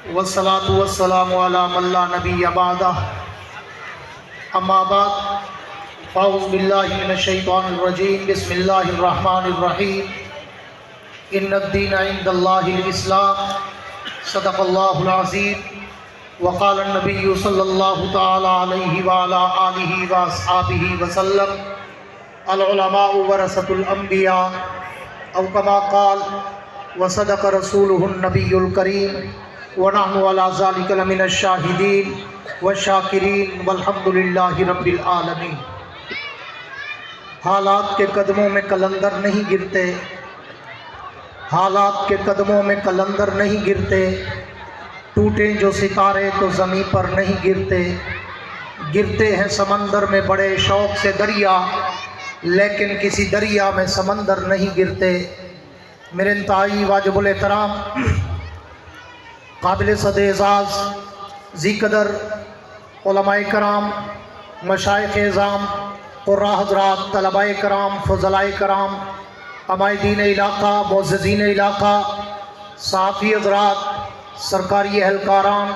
والصلاة والسلام على من لا نبي بعده اما بعد فاعوذ باللہ من الشیطان الرجیم بسم اللہ الرحمن الرحیم ان الدین عند اللہ الاسلام صدق اللہ العظیم وقال النبی صلی اللہ تعالی علیہ وعلا آلہ واصحابہ وسلم العلماء ورثۃ الانبیاء او کما قال وصدق رسولہ النبی الکریم ونحن علی ذلک لمن الشاہدین والشاکرین والحمد للہ رب العالمین۔ حالات کے قدموں میں کلندر نہیں گرتے، حالات کے قدموں میں کلندر نہیں گرتے، ٹوٹیں جو ستارے تو زمین پر نہیں گرتے، گرتے ہیں سمندر میں بڑے شوق سے دریا، لیکن کسی دریا میں سمندر نہیں گرتے۔ میرے انتہائی واجب الاحترام قابل صد اعزاز ذی قدر علماء کرام، مشائخ اعظام، قراء حضرات، طلباء کرام، فضلاء کرام، عمائدین علاقہ، معززین علاقہ، صحافی حضرات، سرکاری اہلکاران،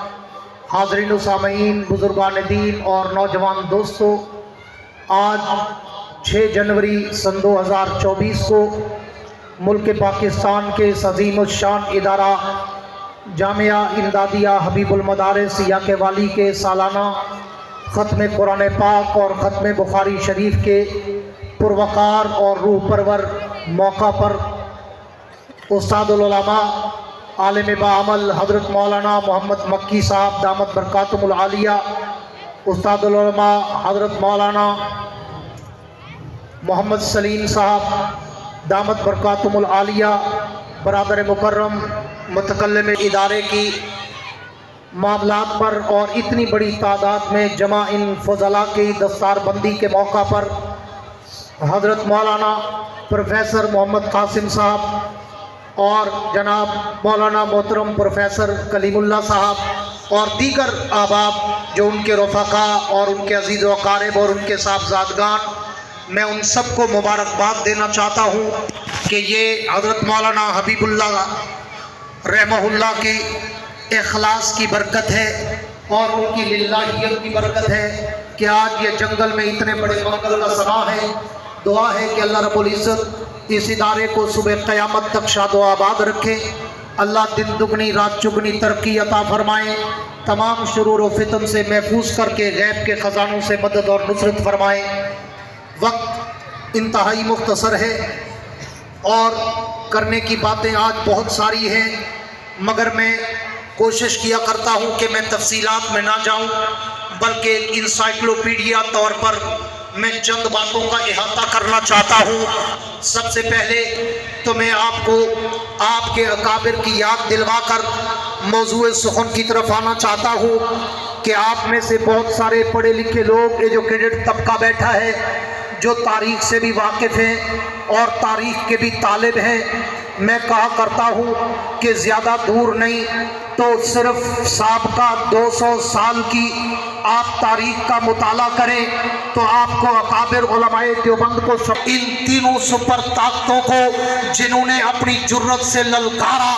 حاضرین و سامعین، بزرگان دین اور نوجوان دوستو، آج 6 جنوری سن 2024 کو ملک پاکستان کے اس عظیم الشان ادارہ جامعہ امدادیہ حبیب المدارس یا کے والی کے سالانہ ختم قرآن پاک اور ختم بخاری شریف کے پروقار اور روح پرور موقع پر استاد العلماء عالم باعمل حضرت مولانا محمد مکی صاحب دامت برکاتہم العالیہ، استاد العلماء حضرت مولانا محمد سلیم صاحب دامت برکاتہم العالیہ، برادر مکرم متکلم ادارے کی معاملات پر اور اتنی بڑی تعداد میں جمع ان فضلاء کی دستار بندی کے موقع پر حضرت مولانا پروفیسر محمد قاسم صاحب اور جناب مولانا محترم پروفیسر کلیم اللہ صاحب اور دیگر احباب جو ان کے رفقا اور ان کے عزیز و اقارب اور ان کے صاحبزادگان، میں ان سب کو مبارکباد دینا چاہتا ہوں کہ یہ حضرت مولانا حبیب اللہ رحمہ اللہ کی اخلاص کی برکت ہے اور ان کی للہیت کی برکت ہے کہ آج یہ جنگل میں اتنے بڑے منگل کا سما ہے۔ دعا ہے کہ اللہ رب العزت اس ادارے کو صبح قیامت تک شاد و آباد رکھے، اللہ دن دگنی رات چگنی ترقی عطا فرمائے، تمام شرور و فتن سے محفوظ کر کے غیب کے خزانوں سے مدد اور نصرت فرمائے۔ وقت انتہائی مختصر ہے اور کرنے کی باتیں آج بہت ساری ہیں، مگر میں کوشش کیا کرتا ہوں کہ میں تفصیلات میں نہ جاؤں، بلکہ ایک انسائکلوپیڈیا طور پر میں چند باتوں کا احاطہ کرنا چاہتا ہوں۔ سب سے پہلے تو میں آپ کو آپ کے اکابر کی یاد دلوا کر موضوع سخن کی طرف آنا چاہتا ہوں کہ آپ میں سے بہت سارے پڑھے لکھے لوگ، ایجوکیٹڈ طبقہ بیٹھا ہے جو تاریخ سے بھی واقف ہیں اور تاریخ کے بھی طالب ہیں۔ میں کہا کرتا ہوں کہ زیادہ دور نہیں تو صرف سابقہ 200 سال کی آپ تاریخ کا مطالعہ کریں تو آپ کو اکابر علماء دیوبند کو ان تینوں سپر طاقتوں کو جنہوں نے اپنی جرت سے للکارا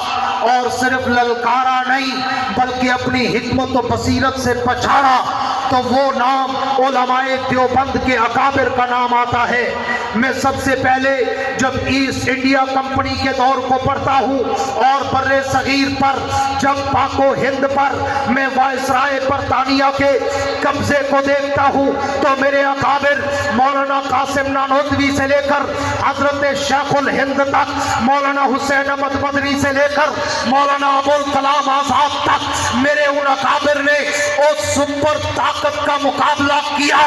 اور صرف للکارا نہیں بلکہ اپنی حکمت و بصیرت سے پچھاڑا، تو وہ نام علماء دیوبند کے اکابر کا نام آتا ہے۔ میں سب سے پہلے جب ایسٹ انڈیا کمپنی کے دور کو پڑھتا ہوں اور بر صغیر پر جب پاک و ہند پر میں وائسرائے برطانیہ کے قبضے کو دیکھتا ہوں تو میرے اکابر مولانا قاسم نانوتوی سے لے کر حضرت شیخ الہند تک، مولانا حسین احمد مدنی سے لے کر مولانا ابوالکلام آزاد تک، میرے ان اکابر نے اس سپر طاقت کا مقابلہ کیا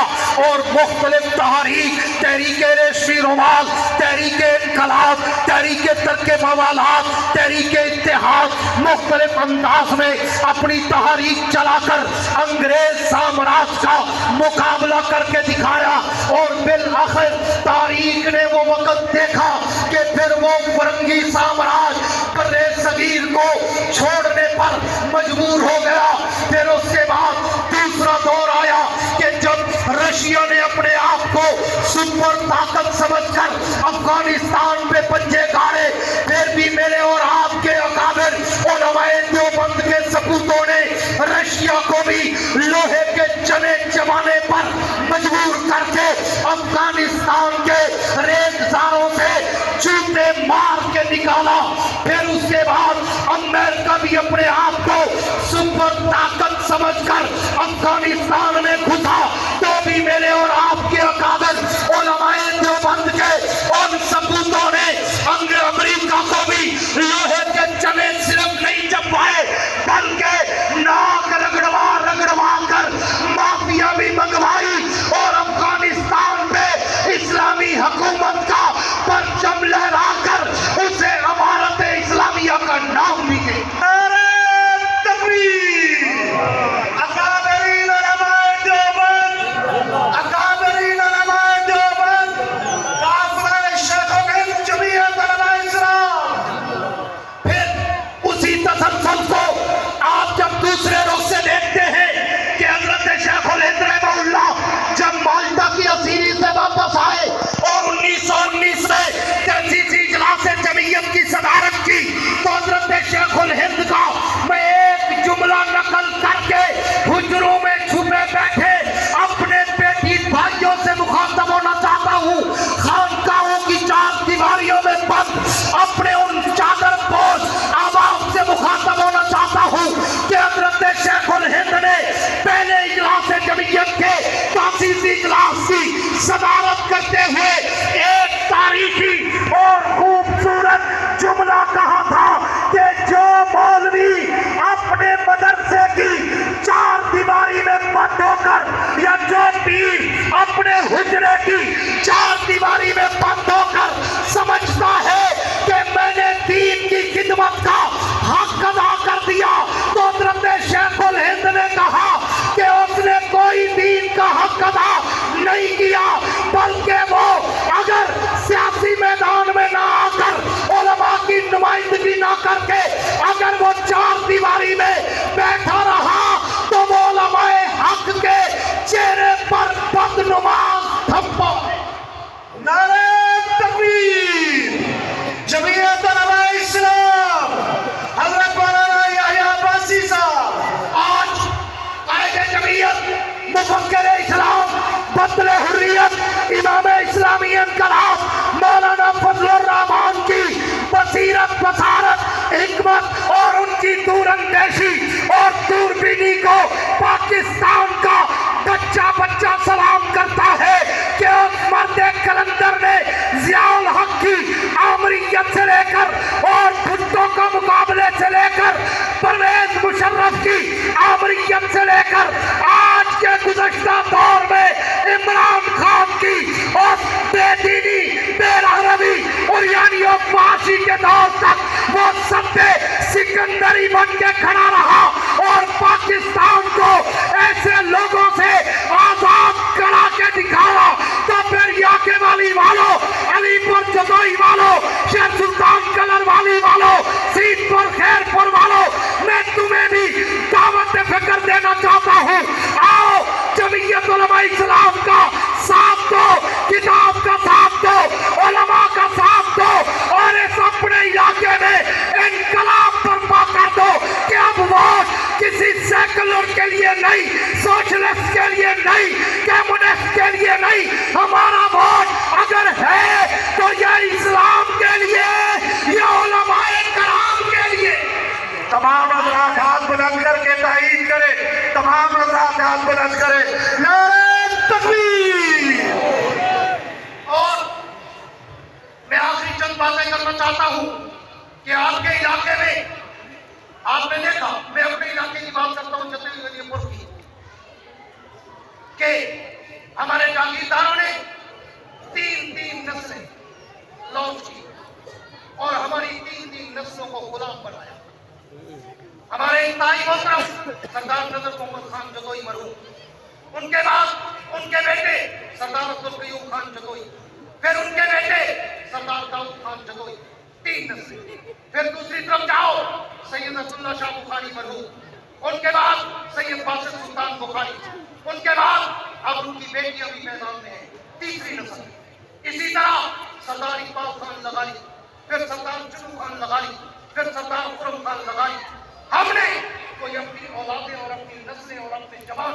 اور مختلف تحریک ریشمی رومال، تحریک انقلاب، تحریک ترک موالات، تحریک اتحاد، مختلف انداز میں اپنی تحریک چلا کر انگریز سامراج کا مقابلہ کر کے دکھایا اور بالآخر تاریخ نے وہ وقت دیکھا کہ پھر وہ فرنگی سامراج بر صغیر کو چھوڑنے پر مجبور ہو گیا۔ پھر اس کے بعد دوسرا دور آیا کہ جب رشیا نے اپنے آپ کو سپر طاقت سمجھ کر افغانستان پہ پنجے گاڑے، پھر بھی افغانستان کے ریگزاروں سے جوتے مار کے نکالا. پھر اس کے بعد امریکہ بھی اپنے آپ کو سپر طاقت سمجھ کر افغانستان میں گھسا. تو بھی میرے اور آپ کے اکابر علماء دیوبند کے ان سپوتوں نے امریکہ کو بھی لوہے کے چنے صرف نہیں چپائے بلکہ ناک رگڑوا کر مافیا بھی منگوائی اور افغانستان پہ اسلامی حکومت کا پرچم لہرا کر اسے امارت اسلامیہ کا نام بھی دے. شیخ الہند کا میں ایک جملہ نقل کر کے حجروں میں چھپے بیٹھے اپنے بیٹی بھائیوں سے مخاطب ہونا چاہتا ہوں. خانقاہوں کی چار دیواریوں میں بند اپنے ان چادر پوش احباب سے مخاطب ہونا چاہتا ہوں کہ حضرت شیخ الہند نے پہلے اجلاس جمعیت کے تاسیسی اجلاس کی صدارت کرتے ہوئے ایک تاریخی اور خوبصورت جملہ کہا تھا کہ جو مولوی اپنے مدرسے کی چار دیواری میں بند ہو کر یا جو پیر اپنے حجرے کی چار دیواری میں بند ہو کر سمجھتا ہے کہ میں نے دین کی خدمت کا حق ادا کر دیا تو حضرت شیخ الہند نے کہا کہ اس نے کوئی دین کا حق ادا نہیں کیا بلکہ وہ اگر سیاسی میدان میں نہ آ کر علماء کی نمائندگی نہ کر کے اگر وہ چار دیواری میں بیٹھا رہا تو وہ علماء حق کے چہرے پر بدنما تھپا. نعرہ تکبیر. جمعیت علماء اسلام حضرت مولانا یحییٰ عباسی صاحب. آج قائد جمعیت مفکر اسلام بدل حریت امام اسلامی انقلاب مولانا فضل الرحمان کی بصیرت بصارت حکمت اور ان کی دور اندیشی اور دوربینی کو پاکستان کا بچہ بچہ سلام کرتا ہے کہ اس مرد کلندر نے ضیاء الحق کی آمریت سے لے کر اور بھٹو کا مقابلے سے لے کر پرویز مشرف کی آمریت سے لے کر آج کے گزشتہ دور میں عمران خان کی اور بے دینی بے رحمی اور یعنی فحاشی کے دور تک وہ سبے سکندری بن کے کھڑا رہا اور پاکستان کو ایسے لوگوں سے آزاد کرا کے دکھایا. تو پھر یاکے والی والوں, علی پور جدوئی والوں, شیر سلطان کلر والی والوں, سید پور خیر پور والوں, میں تمہیں بھی دعوت فکر دینا چاہتا ہوں. آؤ جمعیت علماء اسلام کا ساتھ دو, کتاب کا ساتھ دو, علماء کا ساتھ دو اور اس اپنے علاقے میں انقلاب برپا کر دو کہ اب ووٹ کسی سیکولر کے لیے نہیں, سوشلسٹ کے لیے نہیں, کمیونسٹ کے لیے نہیں, ہمارا ووٹ اگر ہے تو یہ اسلام کے لیے, یہ علماء کرام کے لیے. تمام حضرات ہاتھ بلند کر کے تائید کرے. تمام حضرات ہاتھ بلند کرے. نعرہ تکبیر. اور میں آخری چند باتیں کرنا چاہتا ہوں کہ آپ کے علاقے میں آپ نے دیکھا, میں اپنے علاقے کی بات کرتا ہوں جتنی غنی پور کی, کہ ہمارے جاگیرداروں نے تین نسلیں لانچ کی اور ہماری تین نسلوں کو غلام بنایا. ہمارے انتہائی محترم سردار نظر محمد خان جدوئی مرحوم, ان کے بعد ان کے بیٹے سردار عبدالقیوم خان جدوئی, پھر ان کے بیٹے سردار داؤد خان جدوئی, تین نسلیں. پھر دوسری طرف جاؤ سید عبداللہ شاہ بخاری مرحوم, ان کے بعد سید باسط سلطان بخاری, ان کے بعد اب ان کی بیٹیاں بھی میدان میں ہیں, تیسری نسل. اسی طرح سردار اقبال خان لغاری, پھر سردار چنو خان لغاری, پھر سردار خرم خان لغاری. ہم نے کوئی اپنی اولادیں اور اپنی نسلیں اور اپنے جوان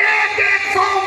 100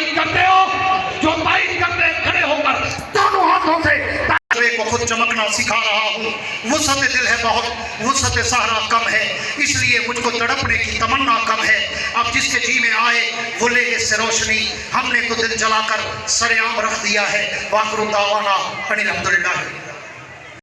تائید کرتے ہو؟ جو تائید کرتے ہیں کھڑے ہو کر دونوں ہاتھوں سے کو خود چمکنا سکھا رہا ہوں. وسعت دل ہے بہت، وسعت صحرا کم ہے، اس لیے مجھ کو تڑپنے کی تمنا کم ہے. اب جس کے جی میں آئے وہ لے اس سے روشنی، ہم نے تو دل جلا کر سر عام رکھ دیا ہے. وآخر دعوانا ان الحمدللہ.